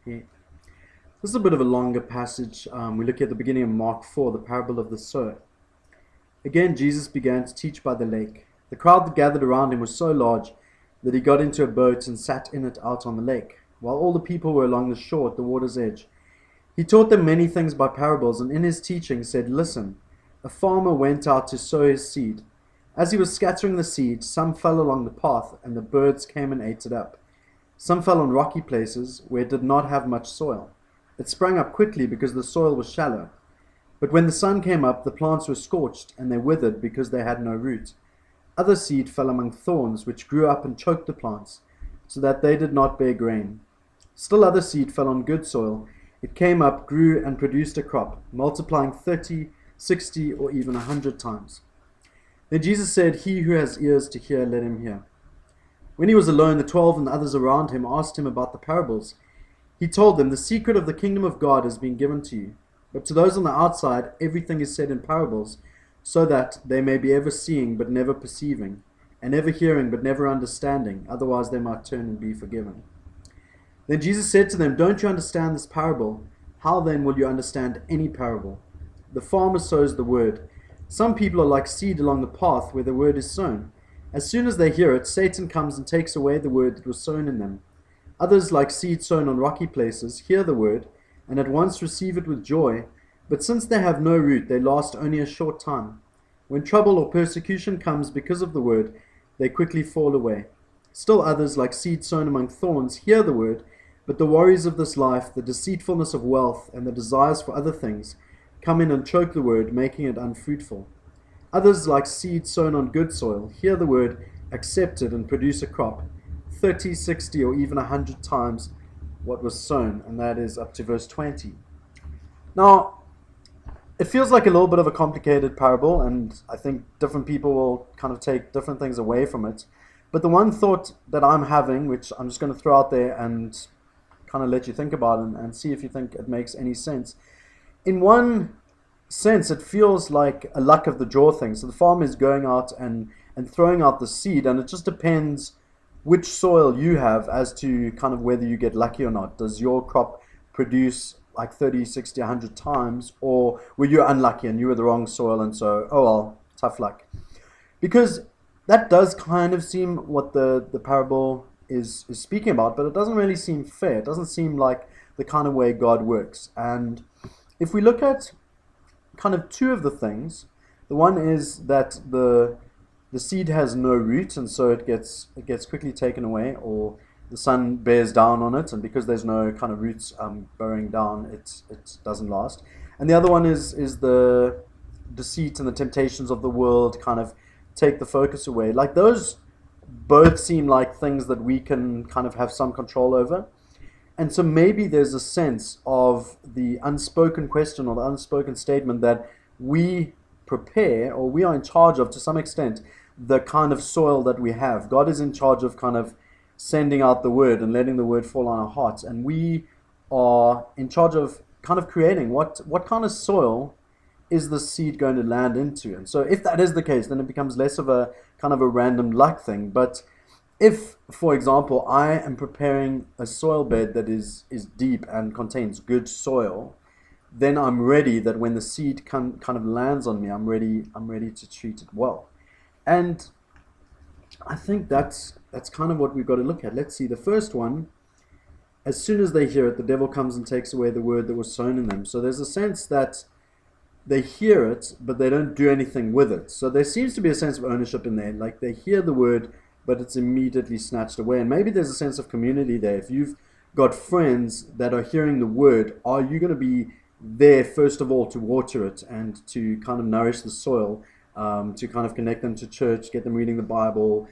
Yeah. This is a bit of a longer passage. We look at the beginning of Mark 4, the parable of the sower. Again, Jesus began to teach by the lake. The crowd that gathered around him was so large that he got into a boat and sat in it out on the lake, while all the people were along the shore at the water's edge. He taught them many things by parables, and in his teaching said, "Listen, a farmer went out to sow his seed. As he was scattering the seed, some fell along the path, and the birds came and ate it up. Some fell on rocky places where it did not have much soil. It sprang up quickly because the soil was shallow. But when the sun came up, the plants were scorched, and they withered because they had no root. Other seed fell among thorns, which grew up and choked the plants, so that they did not bear grain. Still other seed fell on good soil. It came up, grew, and produced a crop, multiplying 30, 60, or even 100 times." Then Jesus said, "He who has ears to hear, let him hear." When he was alone, the 12 and the others around him asked him about the parables. He told them, "The secret of the kingdom of God has been given to you. But to those on the outside, everything is said in parables, so that they may be ever seeing but never perceiving, and ever hearing but never understanding, otherwise they might turn and be forgiven." Then Jesus said to them, "Don't you understand this parable? How then will you understand any parable? The farmer sows the word. Some people are like seed along the path where the word is sown. As soon as they hear it, Satan comes and takes away the word that was sown in them. Others, like seed sown on rocky places, hear the word, and at once receive it with joy, but since they have no root, they last only a short time. When trouble or persecution comes because of the word, they quickly fall away. Still others, like seed sown among thorns, hear the word, but the worries of this life, the deceitfulness of wealth, and the desires for other things come in and choke the word, making it unfruitful. Others, like seed sown on good soil, hear the word, accept it, and produce a crop, 30, 60, or even 100 times what was sown," and that is up to verse 20. Now, it feels like a little bit of a complicated parable, and I think different people will kind of take different things away from it. But the one thought that I'm having, which I'm just going to throw out there and kind of let you think about and see if you think it makes any sense. In one sense, it feels like a luck of the draw thing. So the farmer is going out and throwing out the seed, and it just depends which soil you have as to kind of whether you get lucky or not. Does your crop produce like 30, 60, 100 times, or were you unlucky and you were the wrong soil, and so, oh well, tough luck? Because that does kind of seem what the parable is speaking about, but it doesn't really seem fair. It doesn't seem like the kind of way God works. And if we look at kind of two of the things, the one is that the seed has no root, and so it gets quickly taken away, or the sun bears down on it, and because there's no kind of roots burrowing down, it doesn't last. And the other one is the deceit and the temptations of the world kind of take the focus away. Like, those both seem like things that we can kind of have some control over. And so maybe there's a sense of the unspoken question or the unspoken statement that we prepare, or we are in charge of, to some extent, the kind of soil that we have. God is in charge of kind of sending out the word and letting the word fall on our hearts. And we are in charge of kind of creating what kind of soil is the seed going to land into. And so if that is the case, then it becomes less of a kind of a random luck thing. But if, for example, I am preparing a soil bed that is deep and contains good soil, then I'm ready that when the seed kind of lands on me, I'm ready to treat it well. And I think that's kind of what we've got to look at. Let's see, the first one, as soon as they hear it, the devil comes and takes away the word that was sown in them. So there's a sense that they hear it, but they don't do anything with it. So there seems to be a sense of ownership in there. Like, they hear the word, but it's immediately snatched away. And maybe there's a sense of community there. If you've got friends that are hearing the word, are you going to be there, first of all, to water it and to kind of nourish the soil, to kind of connect them to church, get them reading the Bible,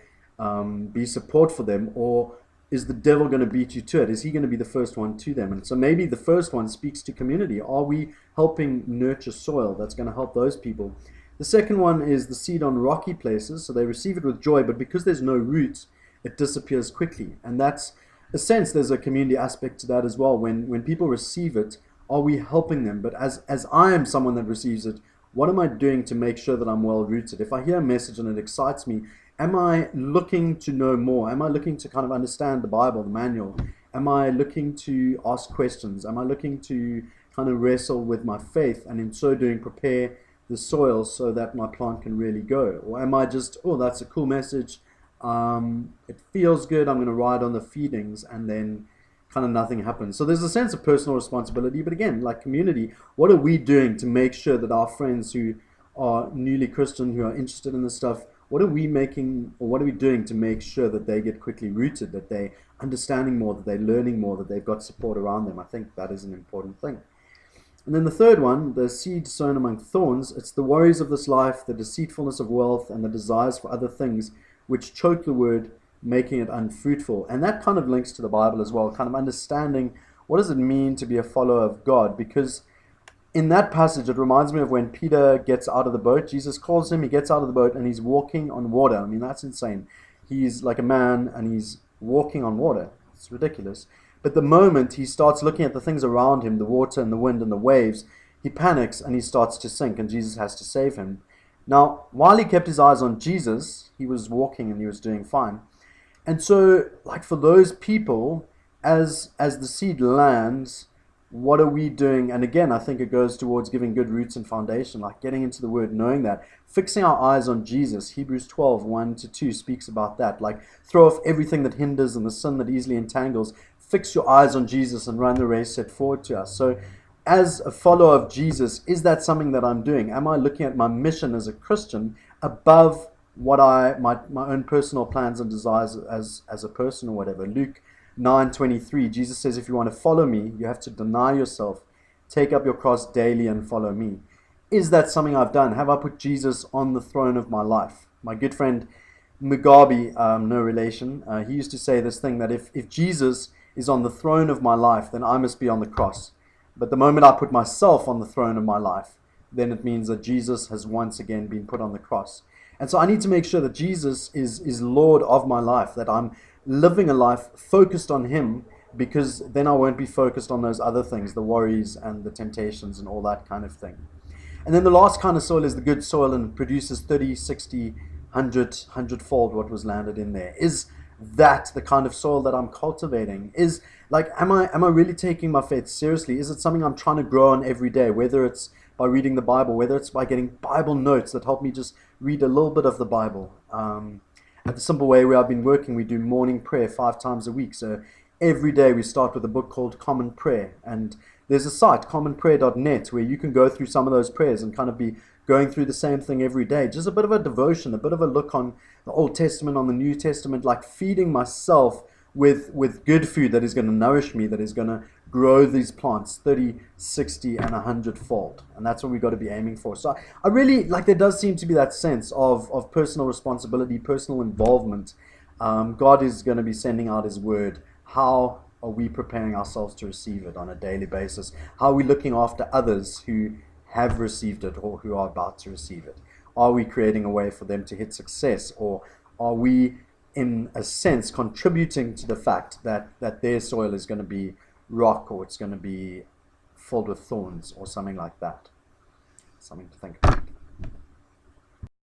be support for them? Or is the devil going to beat you to it? Is he going to be the first one to them? And so maybe the first one speaks to community. Are we helping nurture soil that's going to help those people? The second one is the seed on rocky places. So they receive it with joy, but because there's no roots, it disappears quickly. And that's a sense, there's a community aspect to that as well. When people receive it, are we helping them? But as I am someone that receives it, what am I doing to make sure that I'm well rooted? If I hear a message and it excites me, am I looking to know more? Am I looking to kind of understand the Bible, the manual, Am I looking to ask questions? Am I looking to kind of wrestle with my faith and in so doing prepare the soil so that my plant can really go? Or am I just, oh, that's a cool message. It feels good. I'm going to ride on the feedings, and then kind of nothing happens. So there's a sense of personal responsibility, but again, like community, what are we doing to make sure that our friends who are newly Christian, who are interested in this stuff, what are we making, or what are we doing to make sure that they get quickly rooted, that they understanding more, that they're learning more, that they've got support around them? I think that is an important thing. And then the third one, the seed sown among thorns, it's the worries of this life, the deceitfulness of wealth, and the desires for other things which choke the word, making it unfruitful. And that kind of links to the Bible as well, kind of understanding what does it mean to be a follower of God, because in that passage, it reminds me of when Peter gets out of the boat. Jesus calls him, he gets out of the boat, and he's walking on water. I mean, that's insane. He's like a man, and he's walking on water. It's ridiculous. But the moment he starts looking at the things around him, the water and the wind and the waves, he panics and he starts to sink, and Jesus has to save him. Now, while he kept his eyes on Jesus, he was walking and he was doing fine. And so, like for those people, as the seed lands, what are we doing? And again, I think it goes towards giving good roots and foundation, like getting into the word, knowing that, fixing our eyes on Jesus. Hebrews 12, 1-2 speaks about that. Like, throw off everything that hinders and the sin that easily entangles. Fix your eyes on Jesus and run the race set forward to us. So as a follower of Jesus, is that something that I'm doing? Am I looking at my mission as a Christian above what my own personal plans and desires as a person or whatever? Luke 9:23, Jesus says, if you want to follow me, you have to deny yourself, take up your cross daily and follow me. Is that something I've done? Have I put Jesus on the throne of my life? My good friend Mugabe, no relation, he used to say this thing that if Jesus is on the throne of my life, then I must be on the cross. But the moment I put myself on the throne of my life, then it means that Jesus has once again been put on the cross. And so I need to make sure that Jesus is Lord of my life, that I'm living a life focused on him, because then I won't be focused on those other things, the worries and the temptations and all that kind of thing. And then the last kind of soil is the good soil, and produces 30, 60, 100-fold what was landed in there. Is that the kind of soil that I'm cultivating? Is like, am I really taking my faith seriously? Is it something I'm trying to grow on every day, whether it's by reading the Bible, whether it's by getting Bible notes that help me just read a little bit of the Bible? At the Simple Way where I've been working, we do morning prayer 5 times a week. So every day we start with a book called Common Prayer. And there's a site, commonprayer.net, where you can go through some of those prayers and kind of be going through the same thing every day. Just a bit of a devotion, a bit of a look on the Old Testament, on the New Testament, like feeding myself with good food that is going to nourish me, that is going to grow these plants 30, 60, and 100-fold. And that's what we've got to be aiming for. So I really, like, there does seem to be that sense of personal responsibility, personal involvement. God is going to be sending out his word. How are we preparing ourselves to receive it on a daily basis? How are we looking after others who have received it or who are about to receive it? Are we creating a way for them to hit success? Or are we, in a sense, contributing to the fact that their soil is going to be rock, or it's going to be filled with thorns or something like that? Something to think about.